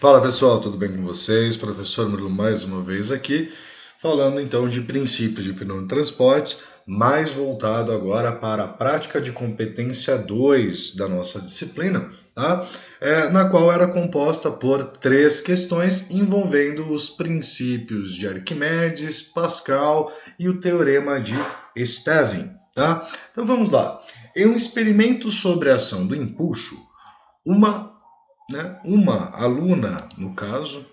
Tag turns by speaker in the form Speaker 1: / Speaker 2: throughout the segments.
Speaker 1: Fala pessoal, tudo bem com vocês? Professor Murilo mais uma vez aqui, falando então de princípios de fenômeno de transportes, mais voltado agora para a prática de competência 2 da nossa disciplina, tá? Na qual era composta por 3 questões envolvendo os princípios de Arquimedes, Pascal e o teorema de Stevin, tá? Então vamos lá. Em um experimento sobre a ação do empuxo, uma aluna, no caso,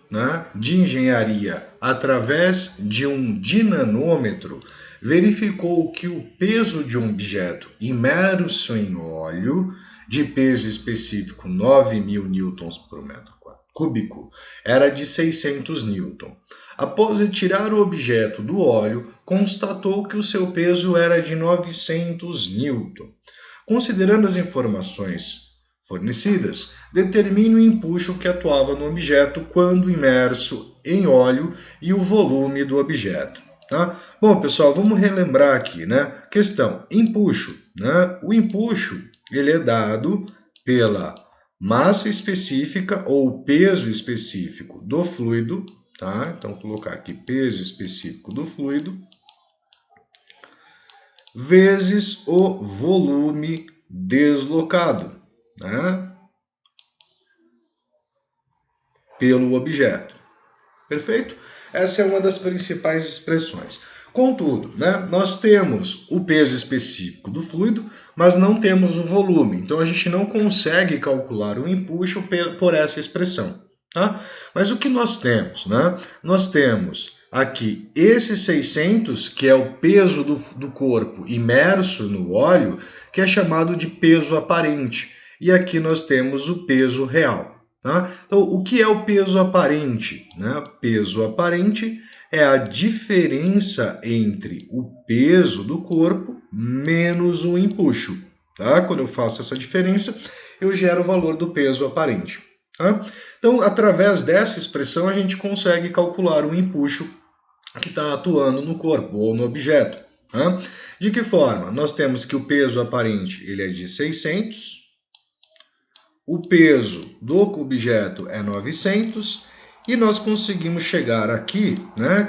Speaker 1: de engenharia, através de um dinamômetro, verificou que o peso de um objeto imerso em óleo, de peso específico 9.000 newtons por metro cúbico, era de 600 newton. Após retirar o objeto do óleo, constatou que o seu peso era de 900 newton. Considerando as informações fornecidas, determine o empuxo que atuava no objeto quando imerso em óleo e o volume do objeto. Tá? Bom, pessoal, vamos relembrar aqui, Questão, empuxo, O empuxo, ele é dado pela massa específica ou peso específico do fluido, tá? Então, vou colocar aqui peso específico do fluido, vezes o volume deslocado, pelo objeto. Perfeito? Essa é uma das principais expressões. Contudo, nós temos o peso específico do fluido, mas não temos o volume. Então, a gente não consegue calcular o empuxo por essa expressão. Tá? Mas o que nós temos? Nós temos aqui esses 600, que é o peso do corpo imerso no óleo, que é chamado de peso aparente. E aqui nós temos o peso real. Tá? Então, o que é o peso aparente? Peso aparente é a diferença entre o peso do corpo menos o empuxo. Tá? Quando eu faço essa diferença, eu gero o valor do peso aparente. Tá? Então, através dessa expressão, a gente consegue calcular o empuxo que está atuando no corpo ou no objeto. Tá? De que forma? Nós temos que o peso aparente ele é de 600, o peso do objeto é 900 e nós conseguimos chegar aqui,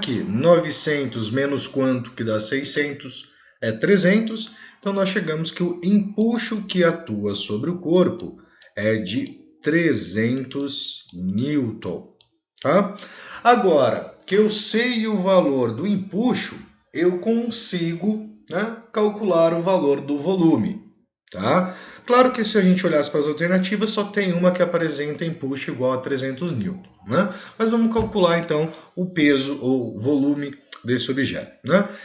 Speaker 1: que 900 menos quanto que dá 600 é 300. Então nós chegamos que o empuxo que atua sobre o corpo é de 300 newton, tá? Agora que eu sei o valor do empuxo, eu consigo, calcular o valor do volume. Tá? Claro que se a gente olhasse para as alternativas, só tem uma que apresenta empuxo igual a 300 newton, Mas vamos calcular então o peso ou volume desse objeto,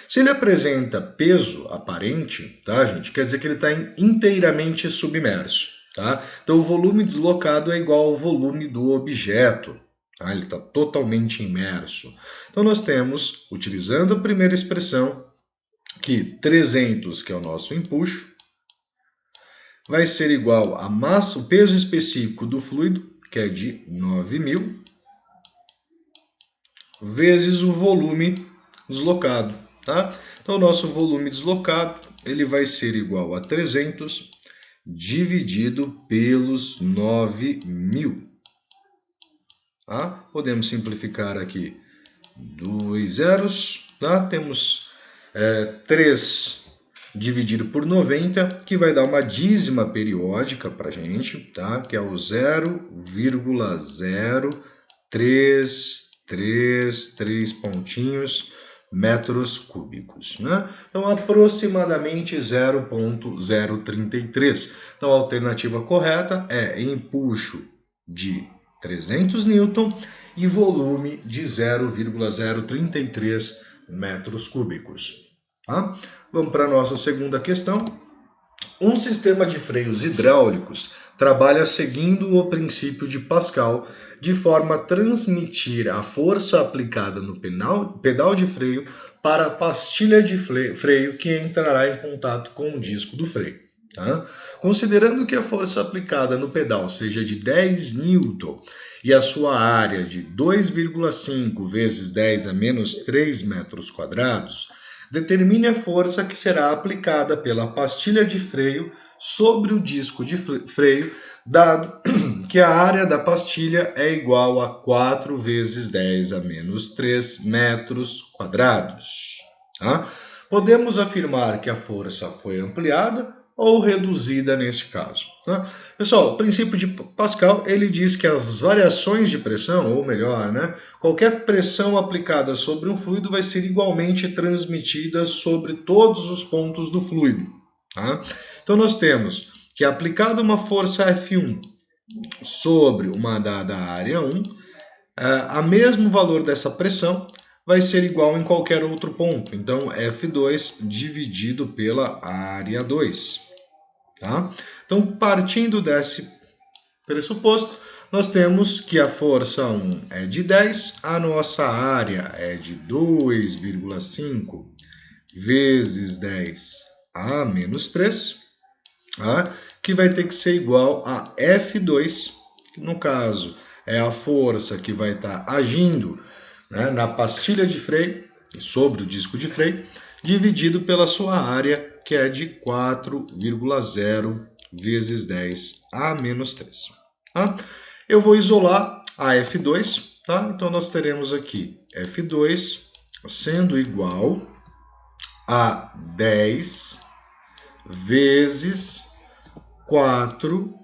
Speaker 1: Se ele apresenta peso aparente, tá, gente? Quer dizer que ele está inteiramente submerso, tá? Então o volume deslocado é igual ao volume do objeto, tá? Ele está totalmente imerso. Então nós temos, utilizando a primeira expressão, que 300, que é o nosso empuxo, vai ser igual a massa, o peso específico do fluido, que é de 9.000, vezes o volume deslocado, tá? Então, o nosso volume deslocado, ele vai ser igual a 300 dividido pelos 9.000. Tá? Podemos simplificar aqui 2 zeros, tá? Temos 3 dividido por 90, que vai dar uma dízima periódica para a gente, tá? Que é o 0,0333 pontinhos metros cúbicos, Então, aproximadamente 0,033. Então, a alternativa correta é empuxo de 300 newton e volume de 0,033 metros cúbicos. Tá? Vamos para a nossa segunda questão. Um sistema de freios hidráulicos trabalha seguindo o princípio de Pascal, de forma a transmitir a força aplicada no pedal de freio para a pastilha de freio que entrará em contato com o disco do freio. Tá? Considerando que a força aplicada no pedal seja de 10 newton e a sua área de 2,5 vezes 10 a menos 3 metros quadrados, determine a força que será aplicada pela pastilha de freio sobre o disco de freio, dado que a área da pastilha é igual a 4 vezes 10 a menos 3 metros quadrados. Tá? Podemos afirmar que a força foi ampliada ou reduzida neste caso. Tá? Pessoal, o princípio de Pascal, ele diz que as variações de pressão, ou melhor, qualquer pressão aplicada sobre um fluido vai ser igualmente transmitida sobre todos os pontos do fluido. Tá? Então nós temos que aplicada uma força F1 sobre uma dada área 1, a mesmo valor dessa pressão vai ser igual em qualquer outro ponto. Então, F2 dividido pela área 2. Tá? Então, partindo desse pressuposto, nós temos que a força 1 é de 10, a nossa área é de 2,5 vezes 10 a menos 3, tá? Que vai ter que ser igual a F2, que no caso é a força que vai estar agindo na pastilha de freio e sobre o disco de freio, dividido pela sua área, que é de 4,0 vezes 10 a menos 3. Tá? Eu vou isolar a F2, tá? Então nós teremos aqui F2 sendo igual a 10 vezes 4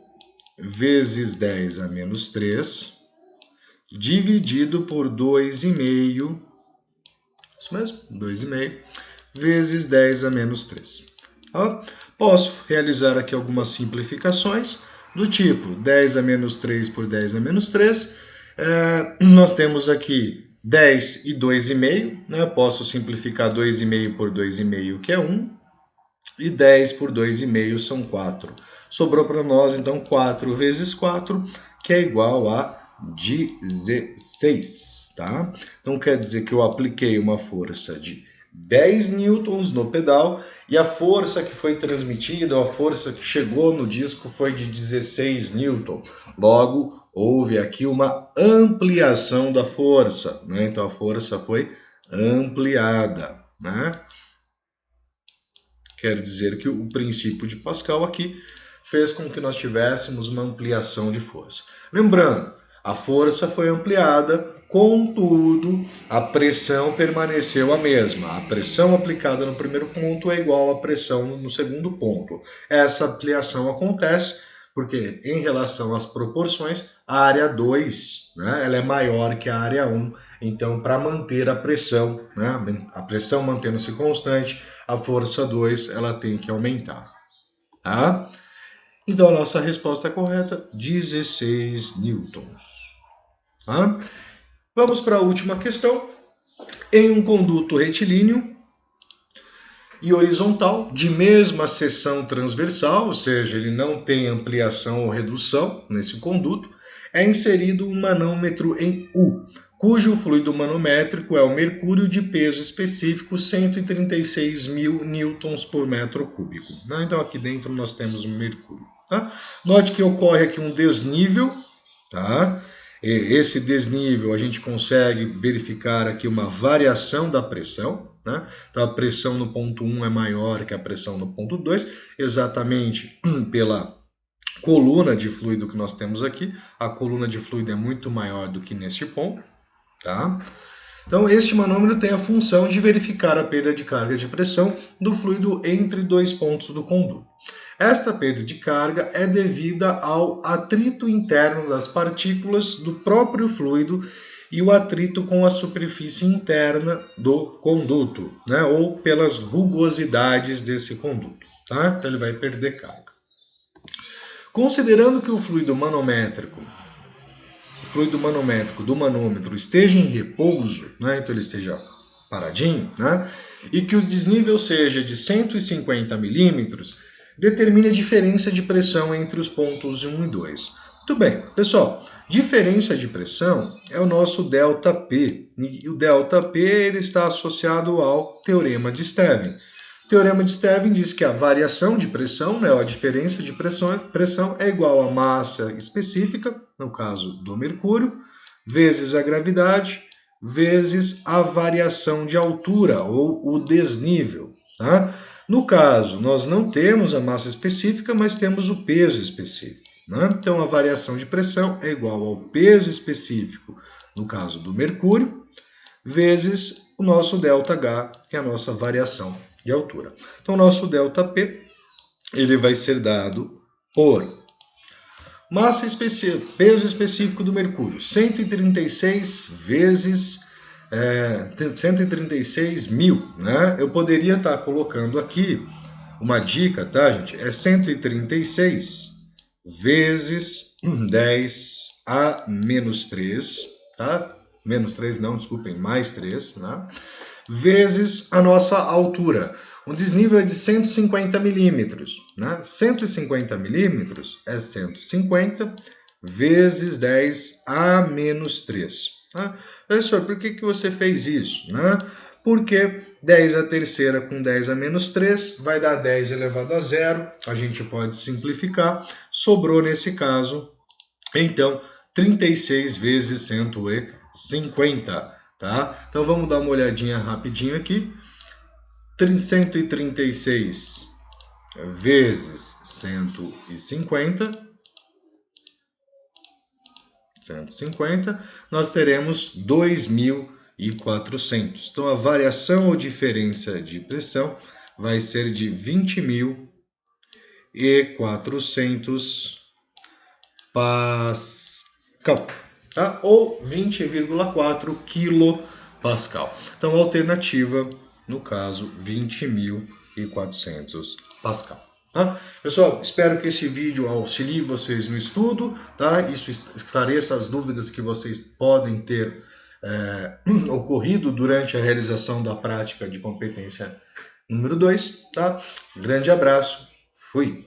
Speaker 1: vezes 10 a menos 3, dividido por 2,5, isso mesmo, 2,5, vezes 10 a menos 3. Tá? Posso realizar aqui algumas simplificações, do tipo 10 a menos 3 por 10 a menos 3. Nós temos aqui 10 e 2,5, posso simplificar 2,5 por 2,5, que é 1, e 10 por 2,5 são 4. Sobrou para nós, então, 4 vezes 4, que é igual a 16, tá? Então, quer dizer que eu apliquei uma força de 10 newtons no pedal e a força que foi transmitida, a força que chegou no disco foi de 16 newton. Logo, houve aqui uma ampliação da força, Então, a força foi ampliada, Quer dizer que o princípio de Pascal aqui fez com que nós tivéssemos uma ampliação de força. Lembrando, a força foi ampliada, contudo, a pressão permaneceu a mesma. A pressão aplicada no primeiro ponto é igual à pressão no segundo ponto. Essa ampliação acontece porque, em relação às proporções, a área 2 ela é maior que a área 1. Então, para manter a pressão, a pressão mantendo-se constante, a força 2 ela tem que aumentar. Tá? Então, a nossa resposta é correta, 16 newtons. Tá? Vamos para a última questão. Em um conduto retilíneo e horizontal, de mesma seção transversal, ou seja, ele não tem ampliação ou redução nesse conduto, é inserido um manômetro em U, cujo fluido manométrico é o mercúrio de peso específico 136.000 newtons por metro cúbico. Então aqui dentro nós temos o mercúrio. Tá? Note que ocorre aqui um desnível, tá? Esse desnível a gente consegue verificar aqui uma variação da pressão. Então a pressão no ponto 1 é maior que a pressão no ponto 2, exatamente pela coluna de fluido que nós temos aqui. A coluna de fluido é muito maior do que neste ponto. Tá? Então, este manômetro tem a função de verificar a perda de carga de pressão do fluido entre dois pontos do conduto. Esta perda de carga é devida ao atrito interno das partículas do próprio fluido e o atrito com a superfície interna do conduto, ou pelas rugosidades desse conduto. Tá? Então, ele vai perder carga. Considerando que o fluido manométrico do manômetro esteja em repouso, então ele esteja paradinho, e que o desnível seja de 150 milímetros, determine a diferença de pressão entre os pontos 1 e 2. Muito bem, pessoal, diferença de pressão é o nosso ΔP, e o ΔP ele está associado ao teorema de Stevin. O teorema de Stevin diz que a variação de pressão, a diferença de pressão é igual à massa específica, no caso do mercúrio, vezes a gravidade, vezes a variação de altura, ou o desnível. Tá? No caso, nós não temos a massa específica, mas temos o peso específico. né? Então, a variação de pressão é igual ao peso específico, no caso do mercúrio, vezes o nosso ΔH, que é a nossa variação de altura. Então, o nosso ΔP ele vai ser dado por massa específica, peso específico do mercúrio, 136 vezes 136 mil, né? Eu poderia estar colocando aqui uma dica, tá, gente? É 136 vezes 10 a menos 3, tá? Menos 3 não, desculpem, mais 3, né? Vezes a nossa altura. O desnível é de 150 milímetros, né? 150 milímetros é 150 vezes 10 a menos 3. Tá? Professor, por que você fez isso? Né? Porque 10 a terceira com 10 a menos 3 vai dar 10 elevado a zero. A gente pode simplificar. Sobrou nesse caso, então, 36 vezes 150. Tá? Então vamos dar uma olhadinha rapidinho aqui. 136 vezes 150, nós teremos 2.400. Então a variação ou diferença de pressão vai ser de 20.400 pascal, tá? Ou 20,4 quilopascal. Então a alternativa, no caso, 20.400 pascal. Tá? Pessoal, espero que esse vídeo auxilie vocês no estudo, tá? Isso esclareça as dúvidas que vocês podem ter ocorrido durante a realização da prática de competência número 2, tá? Grande abraço, fui!